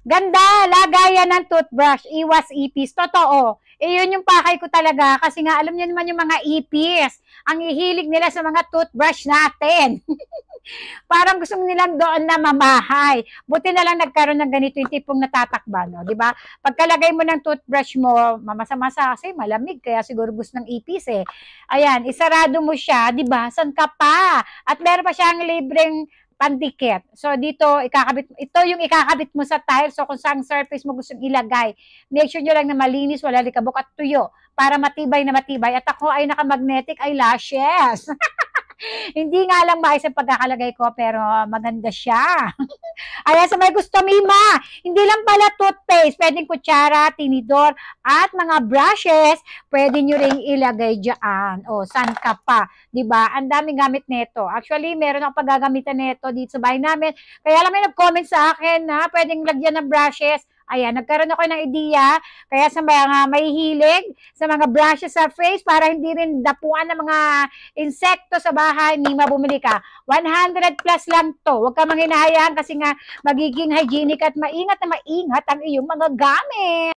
Ganda, lagayan ng toothbrush, iwas ipis. Totoo. Yun yung pakay ko talaga kasi nga alam niyo naman yung mga ipis. Ang hihilig nila sa mga toothbrush natin. Parang gusto nilang doon na mamahay. Buti na lang nagkaroon ng ganito yung tipong natatakba, no? 'Di ba? Pagkalagay mo ng toothbrush mo, mamasa-masa kasi malamig kaya siguro gusto ng ipis eh. Ayan, isarado mo siya, 'di ba? San ka pa? At meron pa siyang libreng pandikit. So dito ito yung ikakabit mo sa tile. So kung saan surface mo gusto ilagay, make sure nyo lang na malinis, wala likabok at tuyo para matibay na matibay. At ako ay naka-magnetic eyelashes. Hindi nga lang maayos ang pagkakalagay ko, pero maganda siya. Ayan, sa may gusto, Mima, hindi lang pala toothpaste, pwedeng kutsara, tinidor, at mga brushes, pwede nyo ring ilagay dyan. O, saan ka pa? Diba? Ang daming gamit nito. Actually, meron akong paggagamitan nito dito sa bahay namin. Kaya lang may nag-comment sa akin na pwedeng lagyan ng brushes. Ayan, nagkaroon ako ng idea. Kaya sa mga may hilig, sa mga brushes sa face, para hindi rin dapuan ng mga insekto sa bahay, Mima, bumili ka. 100 plus lang to. Huwag ka manghinahayaan kasi nga magiging hygienic at maingat na maingat ang iyong mga gamit.